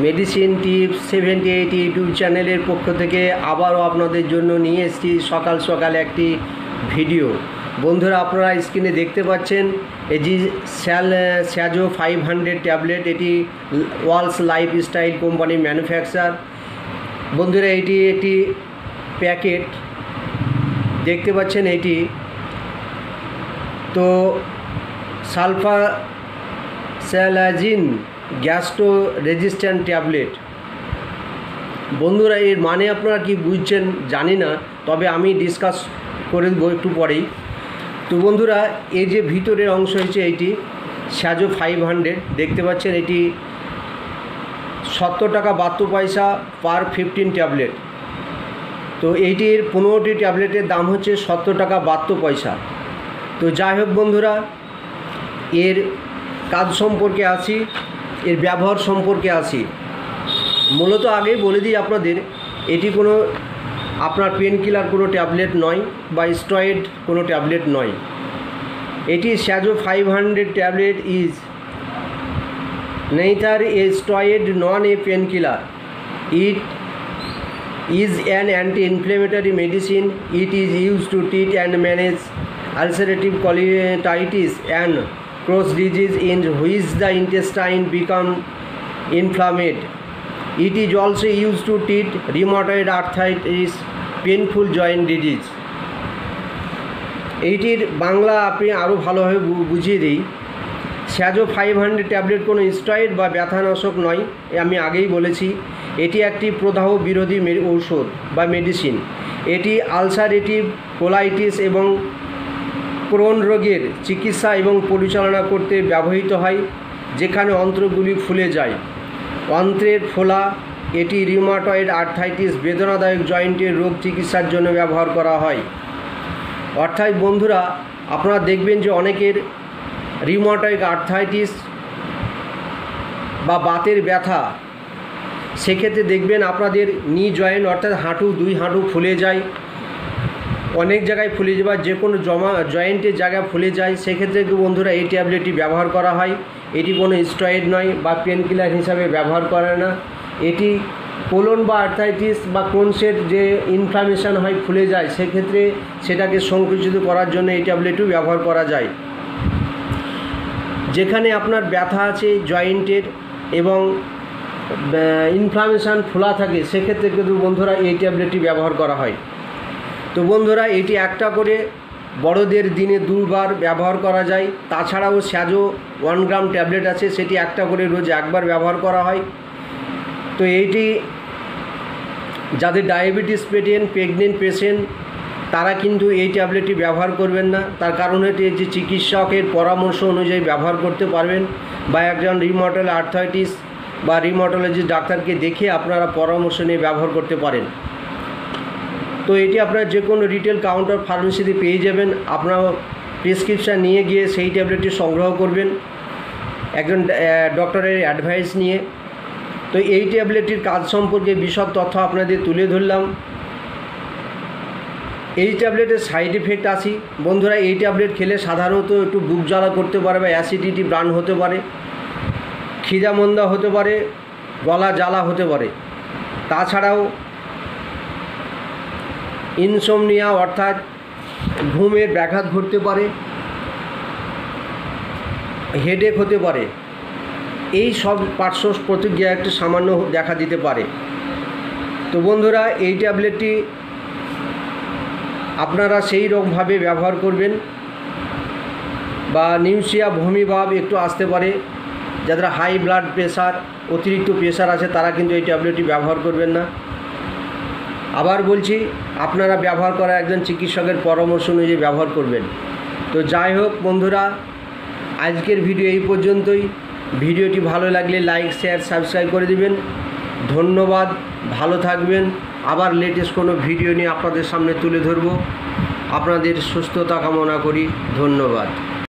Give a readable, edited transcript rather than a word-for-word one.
Medicine tips 78 YouTube চ্যানেলের পক্ষ থেকে আবারও আপনাদের জন্য নিয়ে এসেছি সকাল সকাল একটি ভিডিও। বন্ধুরা, আপনারা স্ক্রিনে দেখতে পাচ্ছেন এই যে স্যাজো 500 ট্যাবলেট, এটি ওয়ালস লাইফস্টাইল কোম্পানি ম্যানুফ্যাকচার। বন্ধুরা, এটি একটি প্যাকেট দেখতে পাচ্ছেন। এটি তো সালফাস্যালাজিন গ্যাস্ট্রো রেজিস্ট্যান্ট ট্যাবলেট। বন্ধুরা, এর মানে আপনারা কি বুঝছেন জানি না, তবে আমি ডিসকাস করে দেবো একটু পরেই। তো বন্ধুরা, এই যে ভিতরের অংশ হয়েছে এইটি স্যাজো 500 দেখতে পাচ্ছেন। এটি 70 টাকা 72 পয়সা পার 15 ট্যাবলেট। তো এইটির 15টি ট্যাবলেটের দাম হচ্ছে 70 টাকা 72 পয়সা। তো যাই হোক বন্ধুরা, এর কাজ সম্পর্কে আসি, এর ব্যবহার সম্পর্কে আসি। মূলত আগেই বলে দিই আপনাদের, এটি কোনো আপনার পেন কিলার কোনো ট্যাবলেট নয় বা স্টেরয়েড কোনো ট্যাবলেট নয়। এটি স্যাজো 500 tablet is neither a steroid nor a painkiller. It is an anti-inflammatory medicine. It is used to treat and manage ulcerative colitis and Crohn's disease in which the intestine become inflamed. It is also used to treat rheumatoid arthritis, painful joint disease. এইটির বাংলা আপনি আরও ভালোভাবে বুঝিয়ে দিই। স্যাজো 500 tablet কোনো steroid বা ব্যথানাশক নয়, আমি আগেই বলেছি। এটি একটি প্রদাহ বিরোধী ঔষধ বা মেডিসিন। এটি আলসারেটিভ কোলাইটিস এবং ক্রোন রোগের চিকিৎসা এবং পরিচালনা করতে ব্যবহৃত হয়, যেখানে অন্ত্রগুলি ফুলে যায়। অন্ত্রের ফোলা, এটি রিউমাটয়েড আর্থ্রাইটিস বেদনাদায়ক জয়েন্টের রোগ চিকিৎসার জন্য ব্যবহার করা হয়। অর্থাৎ বন্ধুরা, আপনারা দেখবেন যে অনেকের রিউমাটয়েড আর্থ্রাইটিস বা বাতের ব্যথা, সেক্ষেত্রে দেখবেন আপনাদের নি জয়েন্ট অর্থাৎ হাঁটু, দুই হাঁটু ফুলে যায়, অনেক জায়গায় ফুলে যায় বা যে কোনো জয়েন্টের জায়গায় ফুলে যায়। সেক্ষেত্রে বন্ধুরা এই ট্যাবলেটটি ব্যবহার করা হয়। এটি কোনো স্টেরয়েড নয় বা পেন কিলার হিসাবে ব্যবহার করে না। এটি কোলন বা আর্থ্রাইটিস বা ক্রোনসের যে ইনফ্লামেশন হয়, ফুলে যায়, সেক্ষেত্রে সেটাকে সংকুচিত করার জন্য এই ট্যাবলেটও ব্যবহার করা যায়। যেখানে আপনার ব্যথা আছে জয়েন্টের এবং ইনফ্লামেশন ফোলা থাকে, সেক্ষেত্রে কিন্তু বন্ধুরা এই ট্যাবলেটটি ব্যবহার করা হয়। তো বন্ধুরা, এটি একটা করে বড়দের দিনে 2 বার ব্যবহার করা যায়। তাছাড়াও স্যাজো 1 গ্রাম ট্যাবলেট আছে, সেটি একটা করে রোজ 1 বার ব্যবহার করা হয়। তো এইটি যাদের ডায়াবেটিস প্রেগনেন্ট পেশেন্ট, তারা কিন্তু এই ট্যাবলেটটি ব্যবহার করবেন না। তার কারণ হচ্ছে যে চিকিৎসকের পরামর্শ অনুযায়ী ব্যবহার করতে পারবেন, বা একজন রিউমাটয়েড আর্থ্রাইটিস বা রিউমাটোলজিস্ট ডাক্তারকে দেখে আপনারা পরামর্শ নিয়ে ব্যবহার করতে পারেন। তো এটি আপনারা যে কোনো রিটেল কাউন্টার ফার্মেসিতে পেয়ে যাবেন। আপনারা প্রেসক্রিপশান নিয়ে গিয়ে সেই ট্যাবলেটটি সংগ্রহ করবেন একজন ডক্টরের অ্যাডভাইস নিয়ে। তো এই ট্যাবলেটটির কাজ সম্পর্কে বিশদ তথ্য আপনাদের তুলে ধরলাম। এই ট্যাবলেটের সাইড এফেক্ট আসি বন্ধুরা, এই ট্যাবলেট খেলে সাধারণত একটু বুক জ্বালা করতে পারে বা অ্যাসিডিটি ব্রান হতে পারে, খিদামন্দা হতে পারে, গলা জ্বালা হতে পারে। তাছাড়াও ইনসোমনিয়া অর্থাৎ ঘুমের ব্যাঘাত ঘটতে পারে, হেডেক হতে পারে। এই সব পার্শ্ব প্রতিক্রিয়া একটু সামান্য দেখা দিতে পারে। তো বন্ধুরা, এই ট্যাবলেটটি আপনারা সেই রকমভাবে ব্যবহার করবেন। বা নিউসিয়া, বমি ভাব একটু আসতে পারে, যাদের হাই ব্লাড প্রেশার, অতিরিক্ত প্রেশার আছে, তারা কিন্তু এই ট্যাবলেটটি ব্যবহার করবেন না। আবার বলছি, আপনারা ব্যবহার করা একজন চিকিৎসকের পরামর্শ অনুযায়ী ব্যবহার করবেন। তো যাই হোক বন্ধুরা, আজকের ভিডিও এই পর্যন্তই। ভিডিওটি ভালো লাগলে লাইক, শেয়ার, সাবস্ক্রাইব করে দিবেন। ধন্যবাদ, ভালো থাকবেন। আবার লেটেস্ট কোনো ভিডিও নিয়ে আপনাদের সামনে তুলে ধরব। আপনাদের সুস্থতা কামনা করি। ধন্যবাদ।